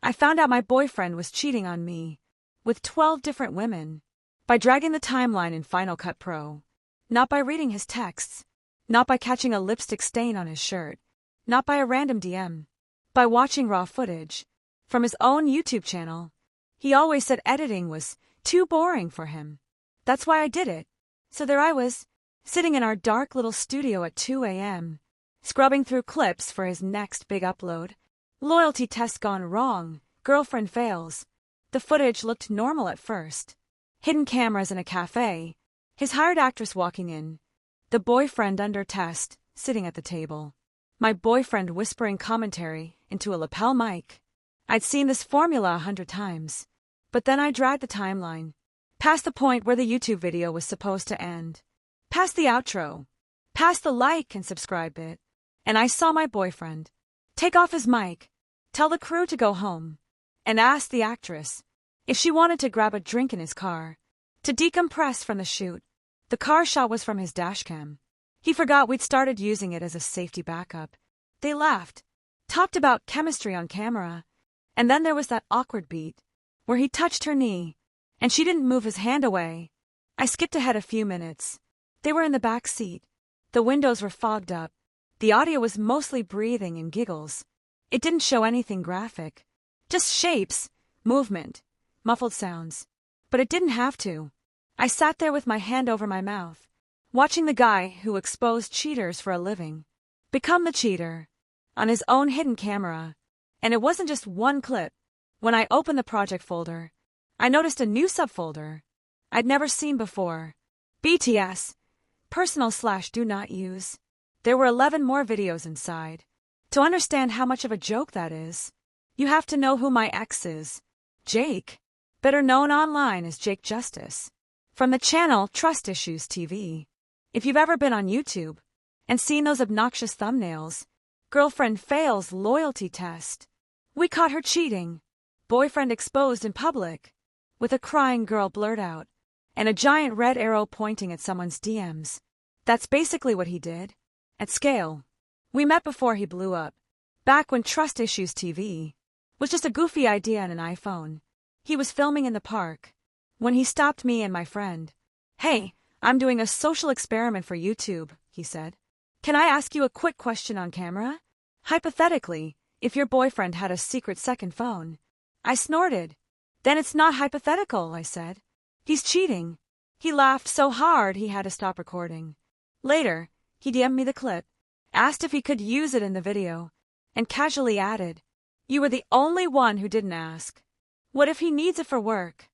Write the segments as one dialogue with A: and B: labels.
A: I found out my boyfriend was cheating on me with 12 different women by dragging the timeline in Final Cut Pro, not by reading his texts, not by catching a lipstick stain on his shirt, not by a random DM, by watching raw footage from his own YouTube channel. He always said editing was too boring for him. That's why I did it. So there I was, sitting in our dark little studio at 2 a.m., scrubbing through clips for his next big upload. Loyalty test gone wrong, girlfriend fails. The footage looked normal at first. Hidden cameras in a cafe, his hired actress walking in, the boyfriend under test, sitting at the table. My boyfriend whispering commentary into a lapel mic. I'd seen this formula 100 times. But then I dragged the timeline, past the point where the YouTube video was supposed to end, past the outro, past the like and subscribe bit, and I saw my boyfriend take off his mic, tell the crew to go home, and ask the actress if she wanted to grab a drink in his car to decompress from the shoot. The car shot was from his dashcam. He forgot we'd started using it as a safety backup. They laughed, talked about chemistry on camera, and then there was that awkward beat where he touched her knee, and she didn't move his hand away. I skipped ahead a few minutes. They were in the back seat. The windows were fogged up. The audio was mostly breathing and giggles. It didn't show anything graphic. Just shapes, movement, muffled sounds. But it didn't have to. I sat there with my hand over my mouth, watching the guy who exposed cheaters for a living become the cheater on his own hidden camera. And it wasn't just one clip. When I opened the project folder, I noticed a new subfolder I'd never seen before. BTS, personal/do not use. There were 11 more videos inside. To understand how much of a joke that is, you have to know who my ex is. Jake, better known online as Jake Justice, from the channel Trust Issues TV. If you've ever been on YouTube and seen those obnoxious thumbnails, girlfriend fails loyalty test. We caught her cheating. Boyfriend exposed in public, with a crying girl blurred out, and a giant red arrow pointing at someone's DMs. That's basically what he did. At scale. We met before he blew up, back when Trust Issues TV was just a goofy idea on an iPhone. He was filming in the park when he stopped me and my friend. "Hey, I'm doing a social experiment for YouTube," he said. "Can I ask you a quick question on camera? Hypothetically, if your boyfriend had a secret second phone." I snorted. "Then it's not hypothetical," I said. "He's cheating." He laughed so hard he had to stop recording. Later, he DM'd me the clip, asked if he could use it in the video, and casually added, "You were the only one who didn't ask. What if he needs it for work?"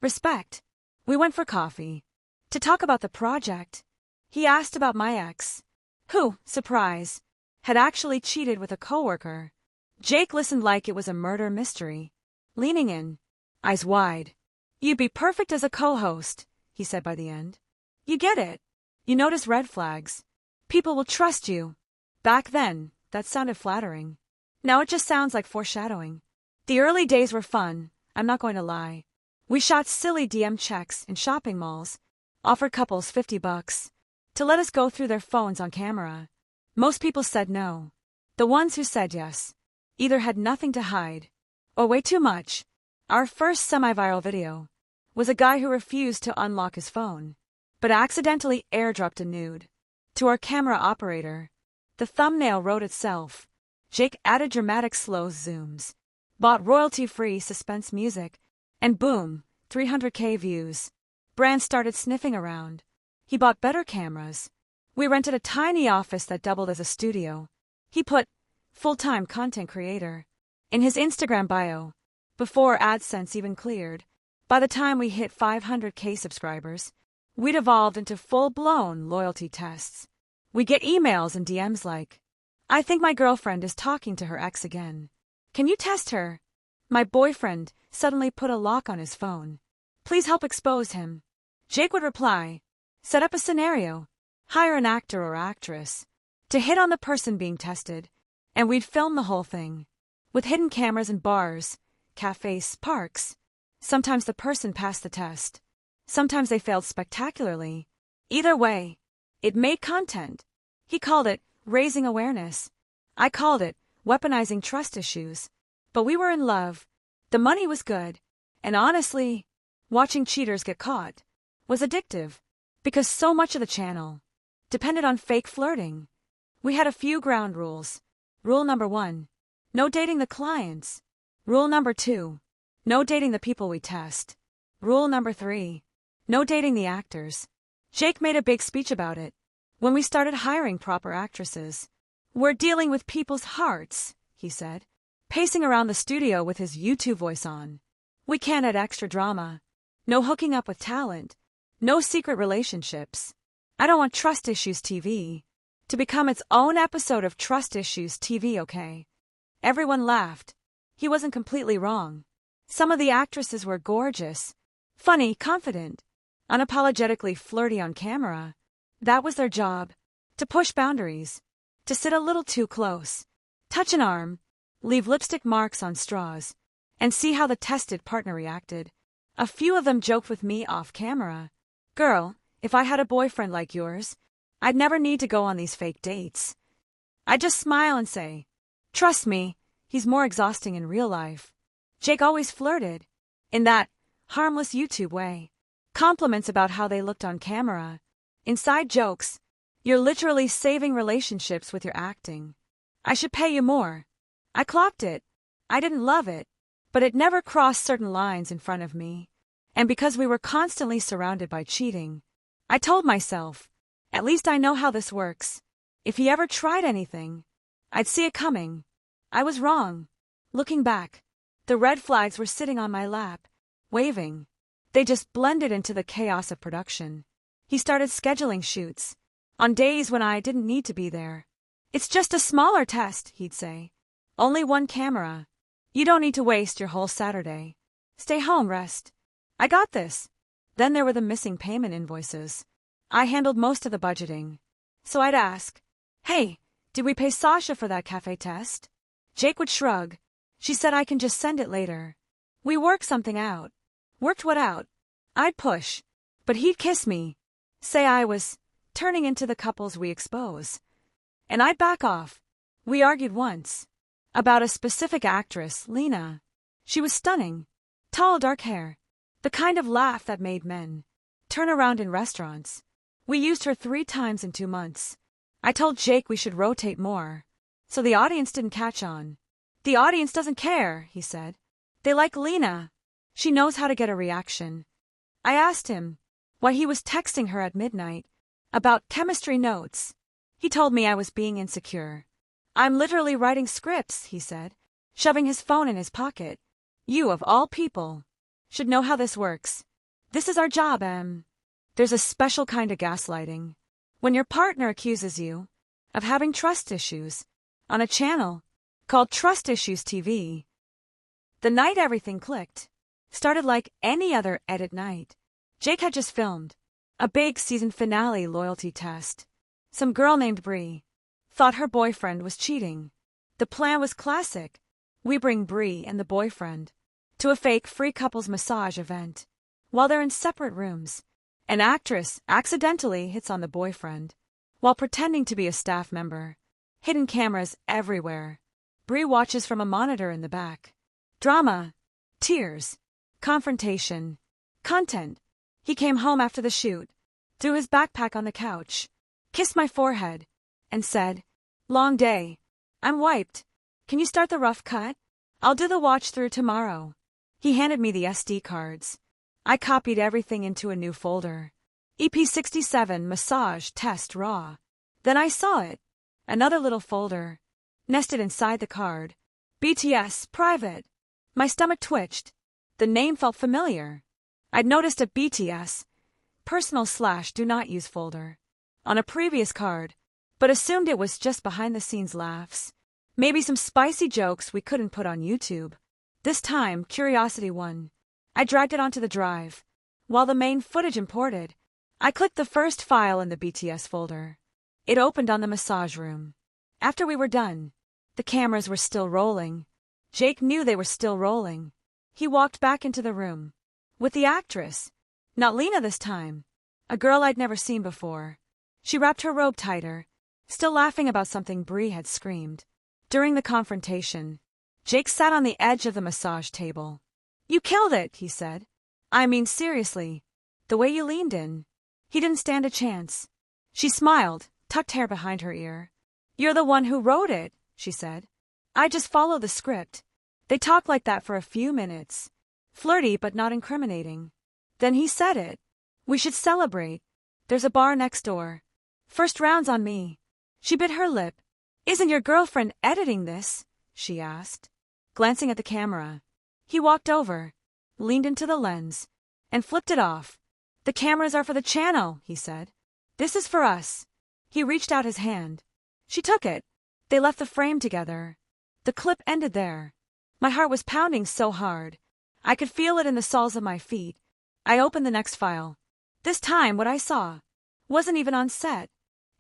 A: Respect. We went for coffee to talk about the project. He asked about my ex, who, surprise, had actually cheated with a coworker. Jake listened like it was a murder mystery, leaning in, eyes wide. "You'd be perfect as a co-host," he said by the end. "You get it. You notice red flags. People will trust you." Back then, that sounded flattering. Now it just sounds like foreshadowing. The early days were fun, I'm not going to lie. We shot silly DM checks in shopping malls, offered couples $50 to let us go through their phones on camera. Most people said no. The ones who said yes either had nothing to hide or way too much. Our first semi-viral video was a guy who refused to unlock his phone, but accidentally airdropped a nude to our camera operator. The thumbnail wrote itself. Jake added dramatic slow zooms, bought royalty-free suspense music, and boom, 300K views. Brands started sniffing around. He bought better cameras. We rented a tiny office that doubled as a studio. He put full-time content creator in his Instagram bio, before AdSense even cleared. By the time we hit 500K subscribers, we'd evolved into full-blown loyalty tests. We get emails and DMs like, "I think my girlfriend is talking to her ex again. Can you test her?" My boyfriend suddenly put a lock on his phone. "Please help expose him." Jake would reply, "Set up a scenario. Hire an actor or actress to hit on the person being tested, and we'd film the whole thing. With hidden cameras in bars, cafes, parks. Sometimes the person passed the test. Sometimes they failed spectacularly. Either way, it made content." He called it raising awareness. I called it weaponizing trust issues. But we were in love. The money was good, and honestly, watching cheaters get caught was addictive, because so much of the channel depended on fake flirting. We had a few ground rules. Rule number 1, no dating the clients. Rule number 2, no dating the people we test. Rule number 3, no dating the actors. Jake made a big speech about it. When we started hiring proper actresses, we're dealing with people's hearts, he said, pacing around the studio with his YouTube voice on. We can't add extra drama. No hooking up with talent. No secret relationships. I don't want Trust Issues TV to become its own episode of Trust Issues TV, okay? Everyone laughed. He wasn't completely wrong. Some of the actresses were gorgeous, funny, confident, unapologetically flirty on camera. That was their job, to push boundaries, to sit a little too close, touch an arm, leave lipstick marks on straws, and see how the tested partner reacted. A few of them joked with me off camera. Girl, if I had a boyfriend like yours, I'd never need to go on these fake dates. I'd just smile and say, trust me, he's more exhausting in real life. Jake always flirted, in that harmless YouTube way. Compliments about how they looked on camera. Inside jokes. You're literally saving relationships with your acting. I should pay you more. I clocked it. I didn't love it, but it never crossed certain lines in front of me. And because we were constantly surrounded by cheating, I told myself, at least I know how this works. If he ever tried anything, I'd see it coming. I was wrong. Looking back, the red flags were sitting on my lap, waving. They just blended into the chaos of production. He started scheduling shoots on days when I didn't need to be there. It's just a smaller test, he'd say. Only one camera. You don't need to waste your whole Saturday. Stay home, rest. I got this. Then there were the missing payment invoices. I handled most of the budgeting. So I'd ask, hey, did we pay Sasha for that cafe test? Jake would shrug. She said I can just send it later. We worked something out. Worked what out? I'd push, but he'd kiss me. Say I was turning into the couples we expose. And I'd back off. We argued once about a specific actress, Lena. She was stunning. Tall, dark hair. The kind of laugh that made men turn around in restaurants. We used her 3 times in 2 months. I told Jake we should rotate more, so the audience didn't catch on. The audience doesn't care, he said. They like Lena. She knows how to get a reaction. I asked him why he was texting her at midnight about chemistry notes. He told me I was being insecure. I'm literally writing scripts, he said, shoving his phone in his pocket. You, of all people, should know how this works. This is our job, Em. There's a special kind of gaslighting. When your partner accuses you of having trust issues on a channel called Trust Issues TV. The night everything clicked started like any other edit night. Jake had just filmed a big season finale loyalty test. Some girl named Bree thought her boyfriend was cheating. The plan was classic. We bring Bree and the boyfriend to a fake free couples massage event. While they're in separate rooms, an actress accidentally hits on the boyfriend while pretending to be a staff member. Hidden cameras everywhere. Bree watches from a monitor in the back. Drama. Tears. Confrontation. Content. He came home after the shoot, threw his backpack on the couch, kissed my forehead, and said, long day. I'm wiped. Can you start the rough cut? I'll do the watch through tomorrow. He handed me the SD cards. I copied everything into a new folder. EP67 Massage Test Raw. Then I saw it. Another little folder, nested inside the card. BTS Private. My stomach twitched. The name felt familiar. I'd noticed a BTS personal/do not use folder on a previous card, but assumed it was just behind-the-scenes laughs. Maybe some spicy jokes we couldn't put on YouTube. This time, curiosity won. I dragged it onto the drive. While the main footage imported, I clicked the first file in the BTS folder. It opened on the massage room. After we were done, the cameras were still rolling. Jake knew they were still rolling. He walked back into the room. With the actress. Not Lena this time. A girl I'd never seen before. She wrapped her robe tighter, still laughing about something Bree had screamed. During the confrontation, Jake sat on the edge of the massage table. "You killed it," he said. "I mean seriously. The way you leaned in. He didn't stand a chance." She smiled, tucked hair behind her ear. "You're the one who wrote it," she said. "I just follow the script." They talked like that for a few minutes. Flirty but not incriminating. Then he said it. "We should celebrate. There's a bar next door. First round's on me." She bit her lip. "Isn't your girlfriend editing this?" she asked, glancing at the camera. He walked over, leaned into the lens, and flipped it off. "The cameras are for the channel," he said. "This is for us." He reached out his hand. She took it. They left the frame together. The clip ended there. My heart was pounding so hard. I could feel it in the soles of my feet. I opened the next file. This time what I saw wasn't even on set.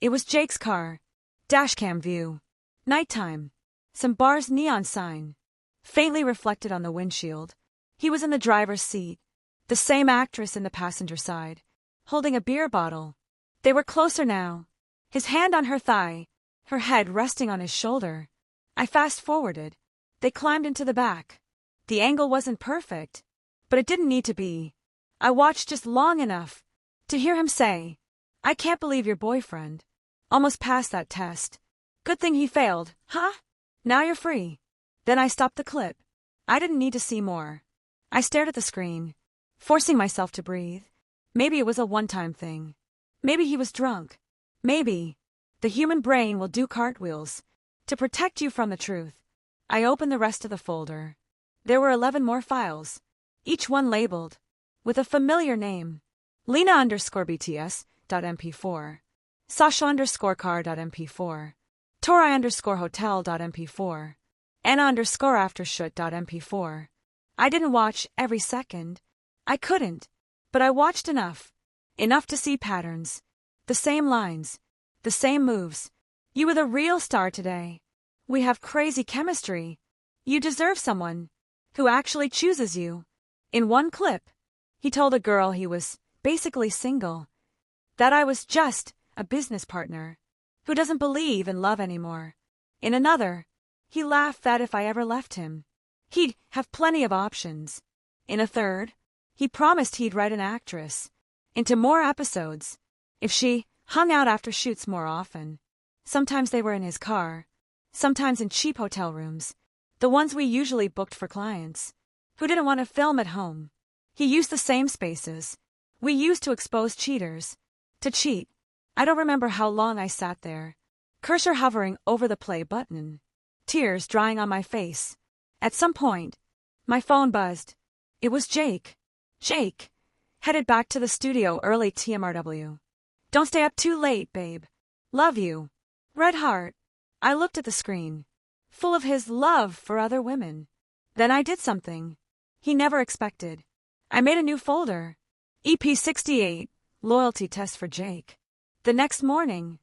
A: It was Jake's car. Dashcam view. Nighttime. Some bar's neon sign, faintly reflected on the windshield. He was in the driver's seat. The same actress in the passenger side, holding a beer bottle. They were closer now. His hand on her thigh, her head resting on his shoulder. I fast-forwarded. They climbed into the back. The angle wasn't perfect, but it didn't need to be. I watched just long enough to hear him say, "I can't believe your boyfriend almost passed that test. Good thing he failed, huh? Now you're free." Then I stopped the clip. I didn't need to see more. I stared at the screen, forcing myself to breathe. Maybe it was a one-time thing. Maybe he was drunk. Maybe the human brain will do cartwheels to protect you from the truth. I opened the rest of the folder. There were 11 more files, each one labeled with a familiar name. Lena_BTS.mp4, Sasha_car.mp4, Torai_hotel.mp4, Anna_aftershoot.mp4. I didn't watch every second. I couldn't, but I watched enough. Enough to see patterns. The same lines. The same moves. "You were the real star today. We have crazy chemistry. You deserve someone who actually chooses you." In one clip, he told a girl he was basically single, that I was just a business partner who doesn't believe in love anymore. In another, he laughed that if I ever left him, he'd have plenty of options. In a third, he promised he'd write an actress into more episodes if she hung out after shoots more often. Sometimes they were in his car, sometimes in cheap hotel rooms, the ones we usually booked for clients who didn't want to film at home. He used the same spaces we used to expose cheaters. To cheat. I don't remember how long I sat there, cursor hovering over the play button, tears drying on my face. At some point, my phone buzzed. It was Jake. Jake. Headed back to the studio early TMRW. "Don't stay up too late, babe. Love you. Red heart." I looked at the screen, full of his love for other women. Then I did something he never expected. I made a new folder. EP68, Loyalty Test for Jake. The next morning,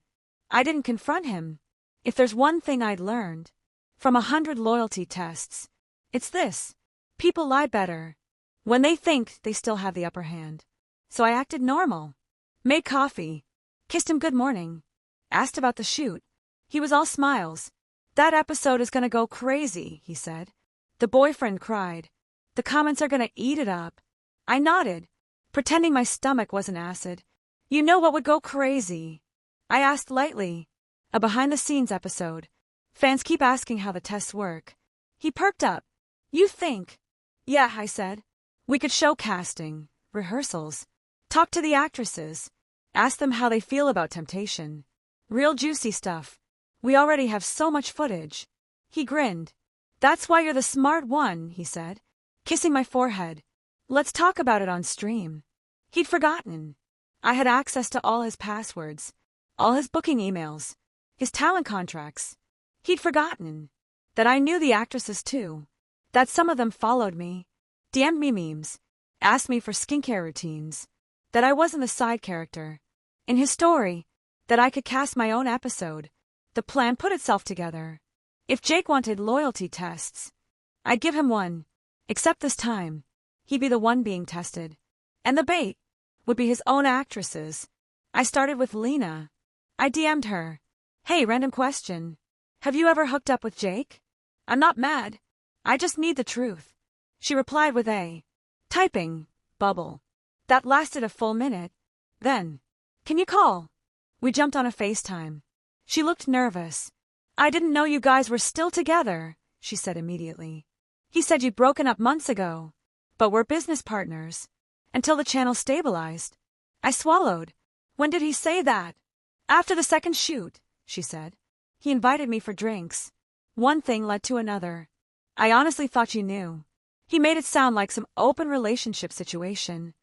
A: I didn't confront him. If there's one thing I'd learned from 100 loyalty tests, it's this. People lie better when they think they still have the upper hand. So I acted normal. Made coffee. Kissed him good morning. Asked about the shoot. He was all smiles. "That episode is gonna go crazy," he said. The boyfriend cried. "The comments are gonna eat it up." I nodded, pretending my stomach wasn't acid. "You know what would go crazy?" I asked lightly. "A behind-the-scenes episode. Fans keep asking how the tests work." He perked up. "You think?" "Yeah," I said. "We could show casting, rehearsals, talk to the actresses, ask them how they feel about temptation. Real juicy stuff. We already have so much footage." He grinned. "That's why you're the smart one," he said, kissing my forehead. "Let's talk about it on stream." He'd forgotten. I had access to all his passwords, all his booking emails, his talent contracts. He'd forgotten that I knew the actresses too, that some of them followed me, DM'd me memes, asked me for skincare routines, that I wasn't the side character in his story, that I could cast my own episode. The plan put itself together. If Jake wanted loyalty tests, I'd give him one, except this time, he'd be the one being tested. And the bait would be his own actresses. I started with Lena. I DM'd her. "Hey, random question. Have you ever hooked up with Jake?" "I'm not mad. I just need the truth. She replied with a typing bubble. That lasted a full minute. Then, can you call? We jumped on a FaceTime. She looked nervous. I didn't know you guys were still together, she said immediately. He said you'd broken up months ago, but we're business partners. Until the channel stabilized. I swallowed. When did he say that? After the second shoot, she said. He invited me for drinks. One thing led to another. I honestly thought you knew. He made it sound like some open relationship situation.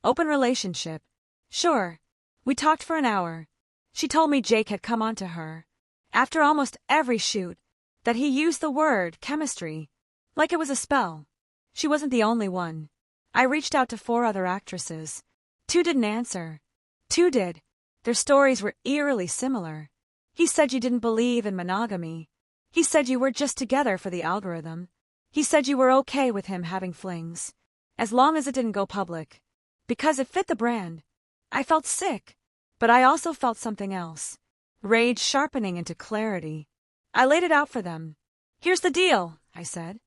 A: Open relationship. Sure. We talked for an hour. She told me Jake had come on to her, after almost every shoot, that he used the word chemistry, like it was a spell. She wasn't the only one. I reached out to 4 other actresses. 2 didn't answer. 2 did. Their stories were eerily similar. He said you didn't believe in monogamy. He said you were just together for the algorithm. He said you were okay with him having flings, as long as it didn't go public, because it fit the brand. I felt sick, but I also felt something else. Rage sharpening into clarity. I laid it out for them. Here's the deal, I said.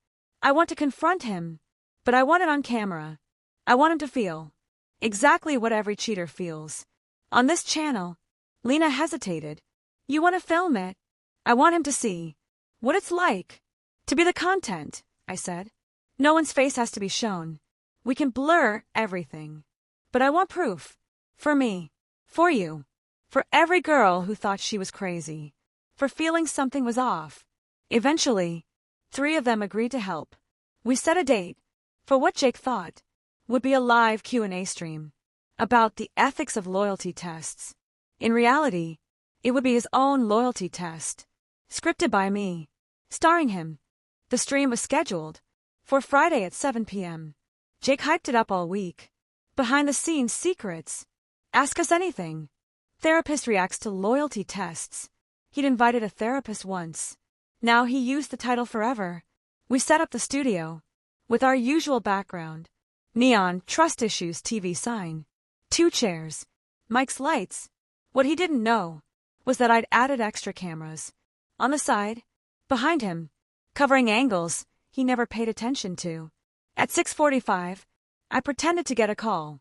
A: I want to confront him, but I want it on camera. I want him to feel exactly what every cheater feels. On this channel, Lena hesitated. You want to film it? I want him to see what it's like to be the content, I said. No one's face has to be shown. We can blur everything. But I want proof. For me. For you. For every girl who thought she was crazy. For feeling something was off. Eventually, 3 of them agreed to help. We set a date for what Jake thought would be a live Q&A stream about the ethics of loyalty tests. In reality, it would be his own loyalty test, scripted by me, starring him. The stream was scheduled for Friday at 7 p.m. Jake hyped it up all week. Behind-the-scenes secrets. Ask us anything. Therapist reacts to loyalty tests. He'd invited a therapist once. Now he used the title forever. We set up the studio with our usual background. Neon Trust Issues TV sign. 2 chairs. Mike's lights. What he didn't know was that I'd added extra cameras. On the side, behind him, covering angles he never paid attention to. At 6:45, I pretended to get a call.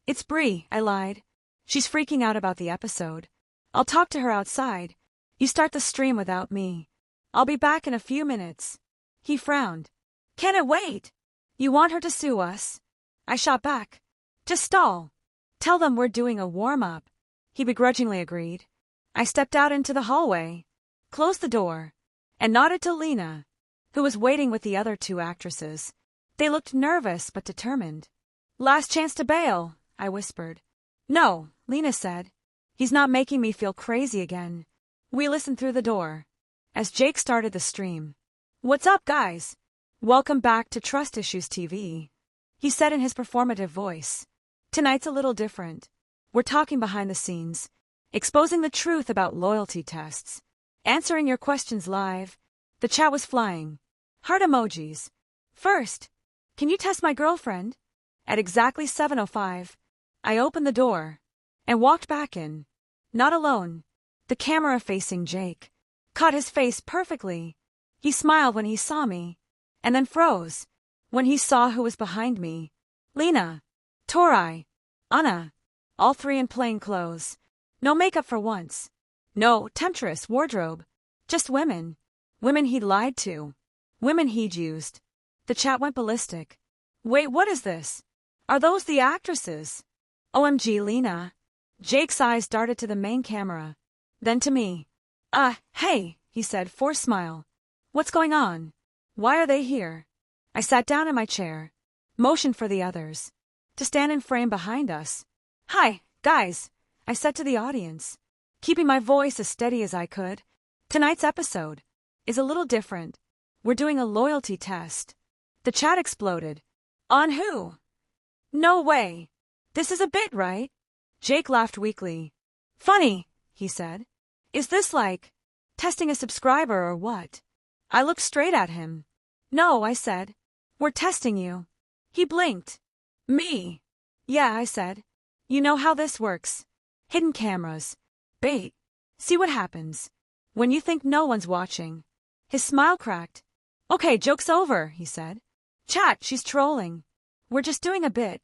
A: It's Bree, I lied. She's freaking out about the episode. I'll talk to her outside. You start the stream without me. I'll be back in a few minutes. He frowned. Can it wait? You want her to sue us? I shot back. Just stall. Tell them we're doing a warm-up. He begrudgingly agreed. I stepped out into the hallway, closed the door, and nodded to Lena, who was waiting with the other 2 actresses. They looked nervous but determined. Last chance to bail, I whispered. No, Lena said. He's not making me feel crazy again. We listened through the door as Jake started the stream. What's up, guys? Welcome back to Trust Issues TV, he said in his performative voice. Tonight's a little different. We're talking behind the scenes, exposing the truth about loyalty tests, answering your questions live. The chat was flying. Heart emojis. First, can you test my girlfriend? At exactly 7:05, I opened the door and walked back in. Not alone. The camera facing Jake caught his face perfectly. He smiled when he saw me, and then froze when he saw who was behind me. Lena, Tori, Anna, all 3 in plain clothes. No makeup for once. No temptress wardrobe. Just women. Women he'd lied to. Women he'd used. The chat went ballistic. Wait, what is this? Are those the actresses? OMG, Lena. Jake's eyes darted to the main camera, then to me. Hey, he said, forced smile. What's going on? Why are they here? I sat down in my chair, motioned for the others to stand in frame behind us. Hi, guys, I said to the audience, keeping my voice as steady as I could. Tonight's episode is a little different. We're doing a loyalty test. The chat exploded. On who? No way. This is a bit, right? Jake laughed weakly. Funny, he said. Is this like testing a subscriber or what? I looked straight at him. No, I said. We're testing you. He blinked. Me? Yeah, I said. You know how this works. Hidden cameras. Bait. See what happens when you think no one's watching. His smile cracked. Okay, joke's over, he said. Chat, she's trolling. We're just doing a bit.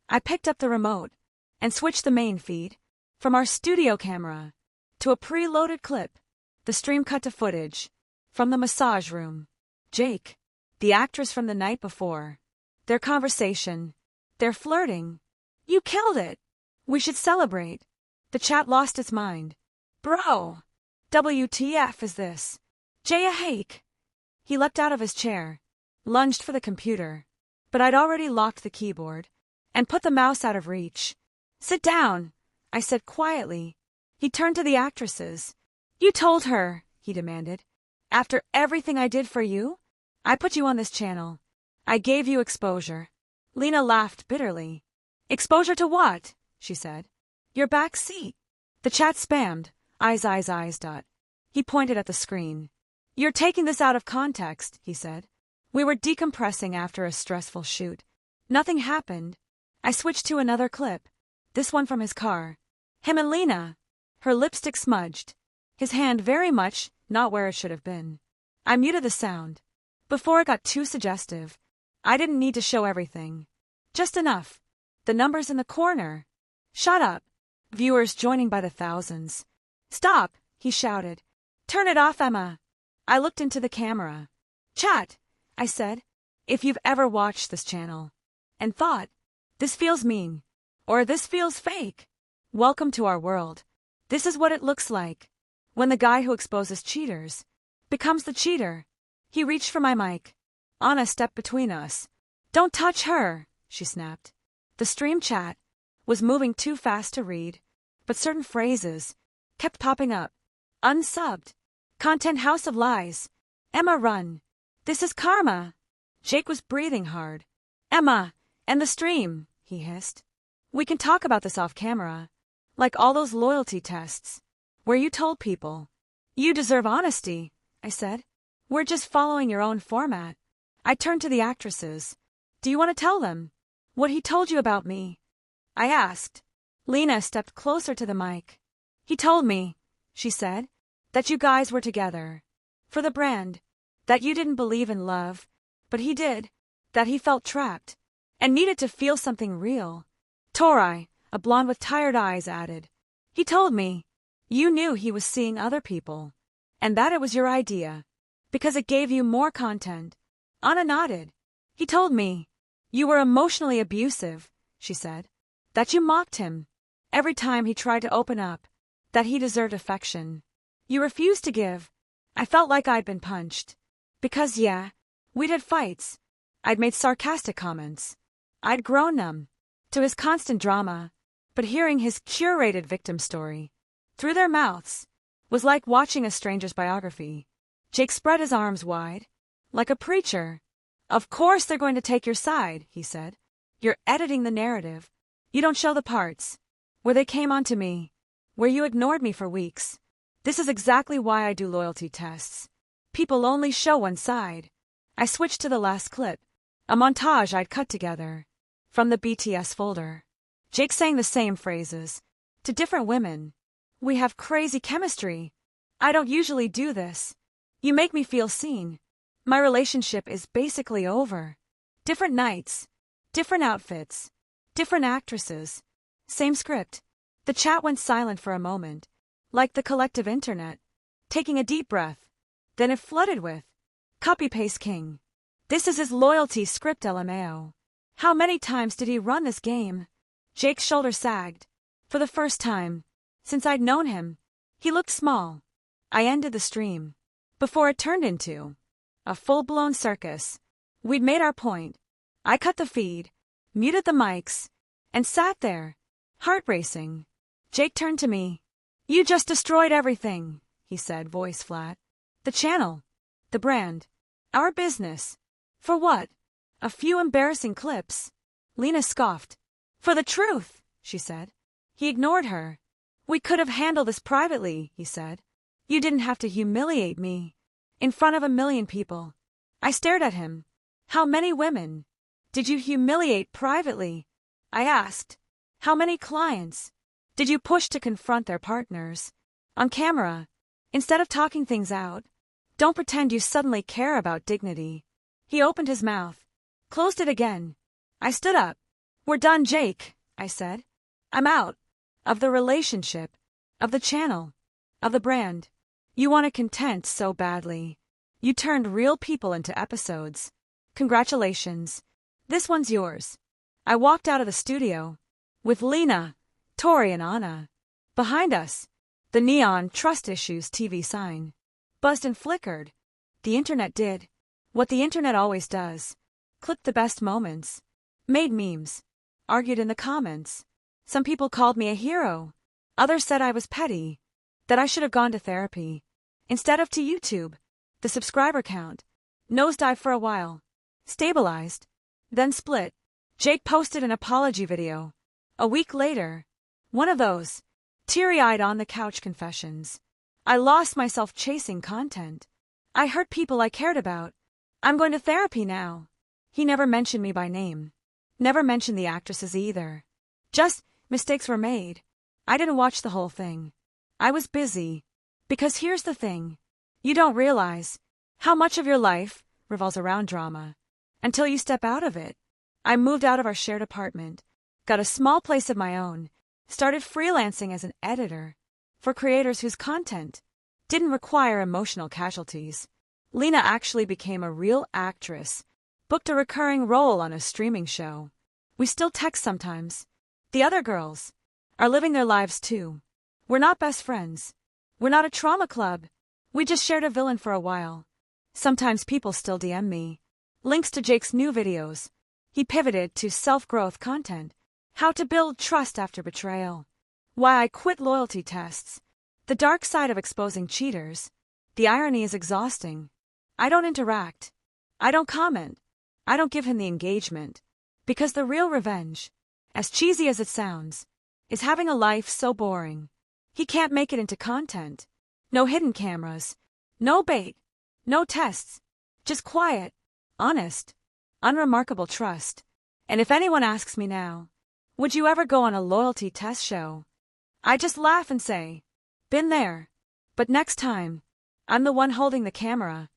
A: I picked up the remote and switched the main feed from our studio camera to a pre-loaded clip. The stream cut to footage from the massage room. Jake, the actress from the night before. Their conversation. They're flirting. You killed it. We should celebrate. The chat lost its mind. Bro, WTF is this? Jaya Hake. He leapt out of his chair, lunged for the computer, but I'd already locked the keyboard and put the mouse out of reach. Sit down, I said quietly. He turned to the actresses. You told her, he demanded. After everything I did for you? I put you on this channel. I gave you exposure. Lena laughed bitterly. Exposure to what? She said. Your back seat. The chat spammed. Eyes. He pointed at the screen. You're taking this out of context, he said. We were decompressing after a stressful shoot. Nothing happened. I switched to another clip. This one from his car. Him and Lena. Her lipstick smudged. His hand very much not where it should have been. I muted the sound. Before it got too suggestive. I didn't need to show everything. Just enough. The numbers in the corner. Shut up. Viewers joining by the thousands. Stop, he shouted. Turn it off, Emma. I looked into the camera. Chat, I said, if you've ever watched this channel and thought, this feels mean, or this feels fake, welcome to our world. This is what it looks like when the guy who exposes cheaters becomes the cheater. He reached for my mic. Anna stepped between us. Don't touch her, she snapped. The stream chat was moving too fast to read, but certain phrases kept popping up. Unsubbed. Content house of lies. Emma, run. This is karma. Jake was breathing hard. Emma, end the stream, he hissed. We can talk about this off camera. Like all those loyalty tests, where you told people. You deserve honesty, I said. We're just following your own format. I turned to the actresses. Do you want to tell them what he told you about me? I asked. Lena stepped closer to the mic. He told me, she said, that you guys were together. For the brand. That you didn't believe in love, but he did. That he felt trapped and needed to feel something real. Tori, a blonde with tired eyes, added. He told me you knew he was seeing other people, and that it was your idea, because it gave you more content. Anna nodded. He told me you were emotionally abusive, she said. That you mocked him every time he tried to open up, that he deserved affection. You refused to give. I felt like I'd been punched. Because, yeah, we'd had fights. I'd made sarcastic comments. I'd grown numb to his constant drama, but hearing his curated victim story through their mouths was like watching a stranger's biography. Jake spread his arms wide, like a preacher. Of course they're going to take your side, he said. You're editing the narrative. You don't show the parts where they came onto me, where you ignored me for weeks. This is exactly why I do loyalty tests. People only show one side. I switched to the last clip, a montage I'd cut together from the BTS folder. Jake sang the same phrases to different women. We have crazy chemistry. I don't usually do this. You make me feel seen. My relationship is basically over. Different nights, different outfits, different actresses, same script. The chat went silent for a moment, like the collective internet, taking a deep breath. Then it flooded with, copy-paste king. This is his loyalty script, LMAO. How many times did he run this game? Jake's shoulder sagged. For the first time since I'd known him, he looked small. I ended the stream before it turned into a full-blown circus. We'd made our point. I cut the feed, muted the mics, and sat there, heart racing. Jake turned to me. You just destroyed everything, he said, voice flat. The channel, the brand, our business. For what? A few embarrassing clips. Lena scoffed. For the truth, she said. He ignored her. We could have handled this privately, he said. You didn't have to humiliate me in front of a million people. I stared at him. How many women did you humiliate privately? I asked. How many clients did you push to confront their partners on camera instead of talking things out? Don't pretend you suddenly care about dignity. He opened his mouth, closed it again. I stood up. We're done, Jake, I said. I'm out. Of the relationship. Of the channel. Of the brand. You wanted content so badly. You turned real people into episodes. Congratulations. This one's yours. I walked out of the studio. With Lena, Tori, and Anna. Behind us, the neon Trust Issues TV sign buzzed and flickered. The internet did what the internet always does. Clipped the best moments. Made memes. Argued in the comments. Some people called me a hero. Others said I was petty. That I should have gone to therapy. Instead of to YouTube. The subscriber count nosedived for a while. Stabilized. Then split. Jake posted an apology video. A week later. One of those teary-eyed on-the-couch confessions. I lost myself chasing content. I hurt people I cared about. I'm going to therapy now. He never mentioned me by name. Never mentioned the actresses either. Just, mistakes were made. I didn't watch the whole thing. I was busy. Because here's the thing. You don't realize how much of your life revolves around drama until you step out of it. I moved out of our shared apartment, got a small place of my own, started freelancing as an editor for creators whose content didn't require emotional casualties. Lena actually became a real actress, booked a recurring role on a streaming show. We still text sometimes. The other girls are living their lives too. We're not best friends. We're not a trauma club. We just shared a villain for a while. Sometimes people still DM me links to Jake's new videos. He pivoted to self-growth content. How to build trust after betrayal. Why I quit loyalty tests. The dark side of exposing cheaters. The irony is exhausting. I don't interact. I don't comment. I don't give him the engagement. Because the real revenge, as cheesy as it sounds, is having a life so boring. He can't make it into content. No hidden cameras. No bait. No tests. Just quiet, honest, unremarkable trust. And if anyone asks me now, would you ever go on a loyalty test show? I just laugh and say, been there. But next time, I'm the one holding the camera.